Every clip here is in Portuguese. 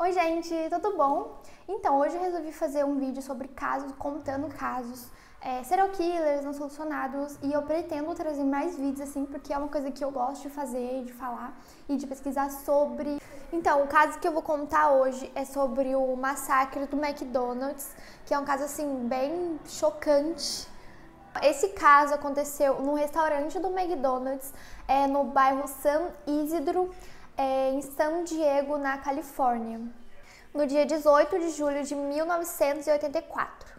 Oi gente, tudo bom? Então, hoje eu resolvi fazer um vídeo sobre casos, contando casos, serial killers não solucionados, e eu pretendo trazer mais vídeos assim, porque é uma coisa que eu gosto de fazer, de falar e de pesquisar sobre. Então, o caso que eu vou contar hoje é sobre o massacre do McDonald's, que é um caso assim, bem chocante. Esse caso aconteceu num restaurante do McDonald's, no bairro San Isidro, em San Diego, na Califórnia, no dia 18 de julho de 1984.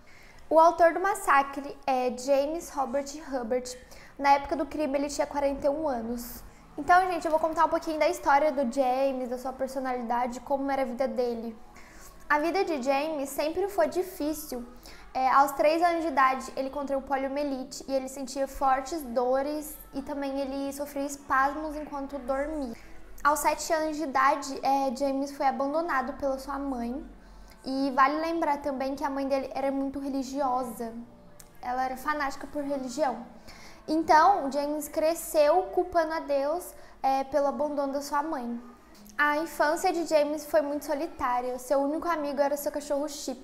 O autor do massacre é James Robert Hubbard. Na época do crime ele tinha 41 anos. Então, gente, eu vou contar um pouquinho da história do James, da sua personalidade, como era a vida dele. A vida de James sempre foi difícil. Aos 3 anos de idade, ele contraiu poliomielite e ele sentia fortes dores e também ele sofria espasmos enquanto dormia. Aos 7 anos de idade, James foi abandonado pela sua mãe. E vale lembrar também que a mãe dele era muito religiosa. Ela era fanática por religião. Então, James cresceu culpando a Deus pelo abandono da sua mãe. A infância de James foi muito solitária. Seu único amigo era seu cachorro Chip.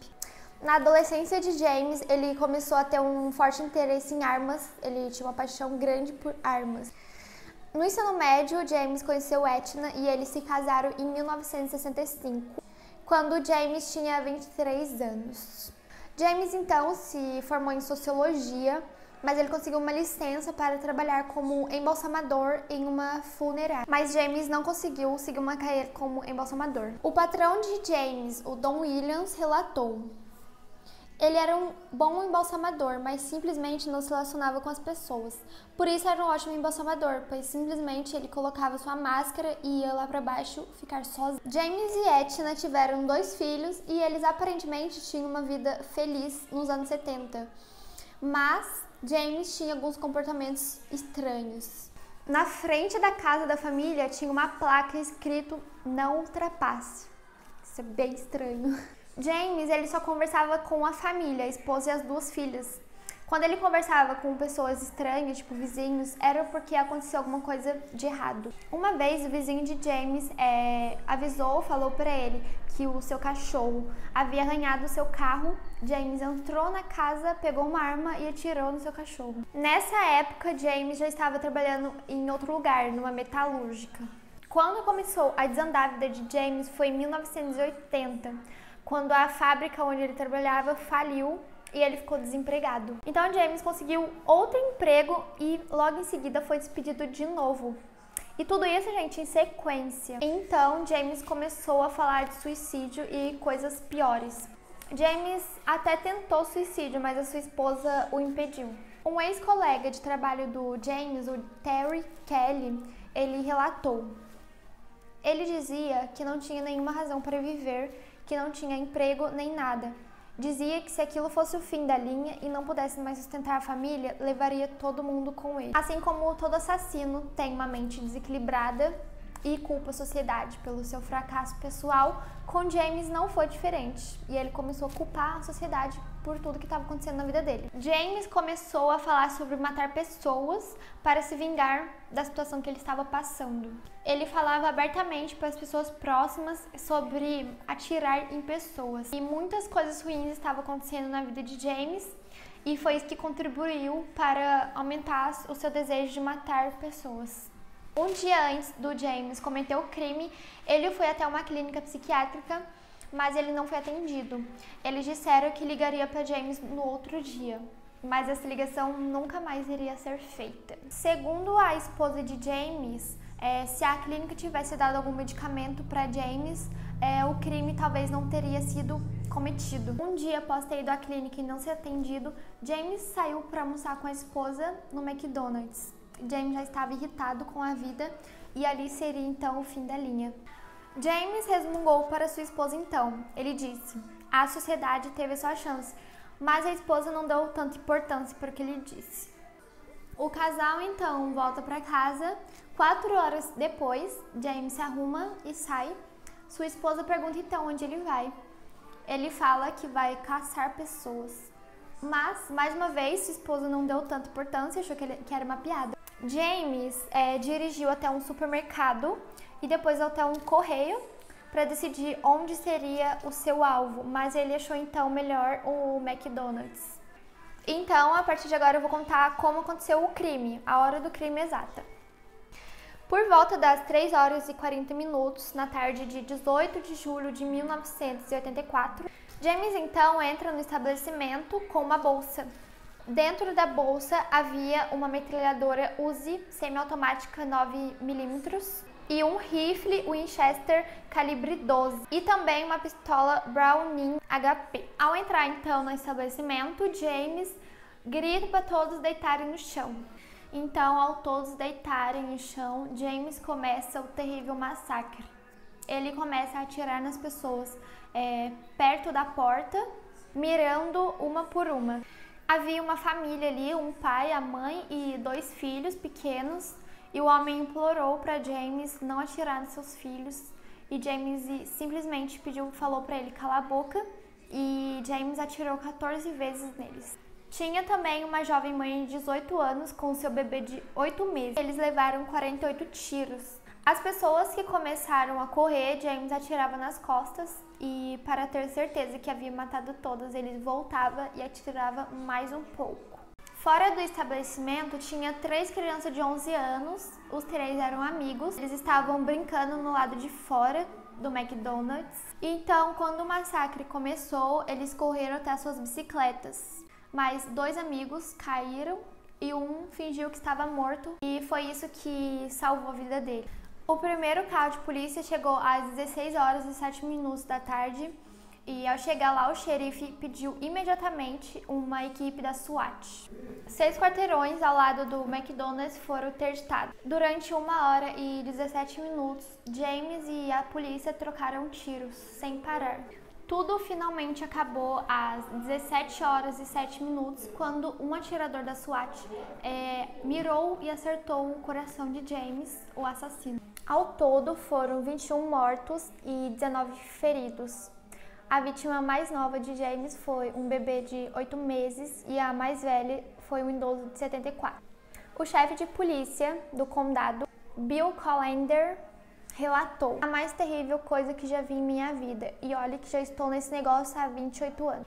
Na adolescência de James, ele começou a ter um forte interesse em armas. Ele tinha uma paixão grande por armas. No ensino médio, James conheceu Etna e eles se casaram em 1965, quando James tinha 23 anos. James, então, se formou em sociologia, mas ele conseguiu uma licença para trabalhar como embalsamador em uma funerária. Mas James não conseguiu seguir uma carreira como embalsamador. O patrão de James, o Don Williams, relatou: ele era um bom embalsamador, mas simplesmente não se relacionava com as pessoas. Por isso era um ótimo embalsamador, pois simplesmente ele colocava sua máscara e ia lá para baixo ficar sozinho. James e Etna tiveram 2 filhos e eles aparentemente tinham uma vida feliz nos anos 70. Mas James tinha alguns comportamentos estranhos. Na frente da casa da família tinha uma placa escrito "Não ultrapasse". Isso é bem estranho. James, ele só conversava com a família, a esposa e as 2 filhas. Quando ele conversava com pessoas estranhas, tipo vizinhos, era porque aconteceu alguma coisa de errado. Uma vez, o vizinho de James falou para ele que o seu cachorro havia arranhado o seu carro. James entrou na casa, pegou uma arma e atirou no seu cachorro. Nessa época, James já estava trabalhando em outro lugar, numa metalúrgica. Quando começou a desandar a vida de James foi em 1980. Quando a fábrica onde ele trabalhava faliu e ele ficou desempregado. Então James conseguiu outro emprego e logo em seguida foi despedido de novo. E tudo isso, gente, em sequência. Então James começou a falar de suicídio e coisas piores. James até tentou suicídio, mas a sua esposa o impediu. Um ex-colega de trabalho do James, o Terry Kelly, ele relatou: ele dizia que não tinha nenhuma razão para viver, que não tinha emprego nem nada. Dizia que se aquilo fosse o fim da linha e não pudesse mais sustentar a família, levaria todo mundo com ele. Assim como todo assassino tem uma mente desequilibrada e culpa a sociedade pelo seu fracasso pessoal, com James não foi diferente. E ele começou a culpar a sociedade por tudo que estava acontecendo na vida dele. James começou a falar sobre matar pessoas para se vingar da situação que ele estava passando. Ele falava abertamente para as pessoas próximas sobre atirar em pessoas. E muitas coisas ruins estavam acontecendo na vida de James, e foi isso que contribuiu para aumentar o seu desejo de matar pessoas. Um dia antes do James cometer o crime, ele foi até uma clínica psiquiátrica, mas ele não foi atendido. Eles disseram que ligaria para James no outro dia, mas essa ligação nunca mais iria ser feita. Segundo a esposa de James, se a clínica tivesse dado algum medicamento para James, o crime talvez não teria sido cometido. Um dia após ter ido à clínica e não ser atendido, James saiu para almoçar com a esposa no McDonald's. James já estava irritado com a vida e ali seria então o fim da linha. James resmungou para sua esposa então. Ele disse: a sociedade teve a sua chance, mas a esposa não deu tanta importância para o que ele disse. O casal então volta para casa. 4 horas depois, James se arruma e sai. Sua esposa pergunta então onde ele vai. Ele fala que vai caçar pessoas. Mas, mais uma vez, sua esposa não deu tanta importância, achou que era uma piada. James dirigiu até um supermercado e depois até um correio para decidir onde seria o seu alvo, mas ele achou então melhor o McDonald's. Então, a partir de agora eu vou contar como aconteceu o crime, a hora do crime exata. Por volta das 3 horas e 40 minutos, na tarde de 18 de julho de 1984, James então entra no estabelecimento com uma bolsa. Dentro da bolsa havia uma metralhadora Uzi semiautomática 9mm e um rifle Winchester calibre 12 e também uma pistola Browning HP. Ao entrar então no estabelecimento, James grita para todos deitarem no chão. Então, ao todos deitarem no chão, James começa o terrível massacre. Ele começa a atirar nas pessoas perto da porta, mirando uma por uma. Havia uma família ali, um pai, a mãe e 2 filhos pequenos, e o homem implorou para James não atirar nos seus filhos, e James simplesmente falou para ele calar a boca, e James atirou 14 vezes neles. Tinha também uma jovem mãe de 18 anos com seu bebê de 8 meses. Eles levaram 48 tiros. As pessoas que começaram a correr, James atirava nas costas e, para ter certeza que havia matado todas, ele voltava e atirava mais um pouco. Fora do estabelecimento, tinha 3 crianças de 11 anos, os 3 eram amigos, eles estavam brincando no lado de fora do McDonald's. Então, quando o massacre começou, eles correram até as suas bicicletas, mas 2 amigos caíram e um fingiu que estava morto, e foi isso que salvou a vida dele. O primeiro carro de polícia chegou às 16 horas e 7 minutos da tarde, e ao chegar lá o xerife pediu imediatamente uma equipe da SWAT. 6 quarteirões ao lado do McDonald's foram interditados. Durante 1 hora e 17 minutos, James e a polícia trocaram tiros sem parar. Tudo finalmente acabou às 17 horas e 7 minutos, quando um atirador da SWAT mirou e acertou o coração de James, o assassino. Ao todo, foram 21 mortos e 19 feridos. A vítima mais nova de James foi um bebê de 8 meses e a mais velha foi um idoso de 74. O chefe de polícia do condado, Bill Colander, relatou: a mais terrível coisa que já vi em minha vida, e olha que já estou nesse negócio há 28 anos.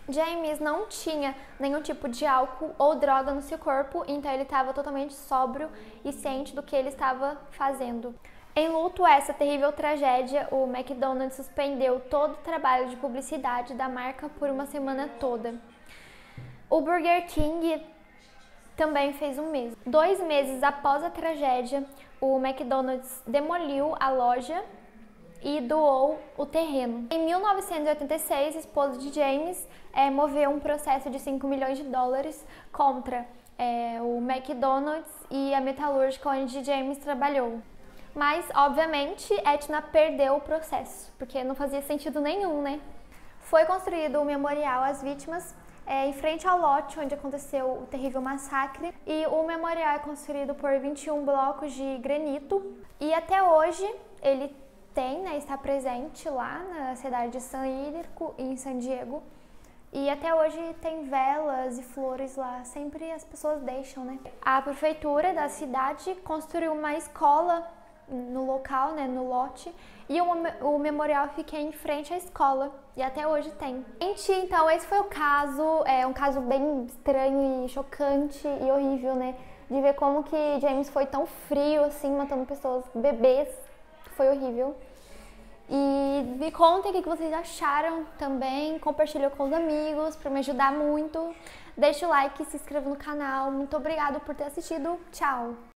James não tinha nenhum tipo de álcool ou droga no seu corpo, então ele estava totalmente sóbrio e ciente do que ele estava fazendo. Em luto a essa terrível tragédia, o McDonald's suspendeu todo o trabalho de publicidade da marca por uma semana toda. O Burger King também fez o mesmo. 2 meses após a tragédia, o McDonald's demoliu a loja e doou o terreno. Em 1986, a esposa de James moveu um processo de 5 milhões de dólares contra o McDonald's e a metalúrgica onde James trabalhou. Mas, obviamente, Etna perdeu o processo, porque não fazia sentido nenhum, né? Foi construído um memorial às vítimas em frente ao lote onde aconteceu o terrível massacre, e o memorial é construído por 21 blocos de granito, e até hoje ele está presente lá na cidade de San Ilírico, em San Diego, e até hoje tem velas e flores lá, sempre as pessoas deixam, né? A prefeitura da cidade construiu uma escola no local, né, no lote, e o memorial fica em frente à escola, e até hoje tem. Gente, então esse foi o caso, um caso bem estranho e chocante e horrível, né, de ver como que James foi tão frio assim, matando pessoas, bebês, foi horrível. E me contem o que vocês acharam também, compartilhem com os amigos para me ajudar muito, deixa o like, se inscreva no canal, muito obrigada por ter assistido, tchau!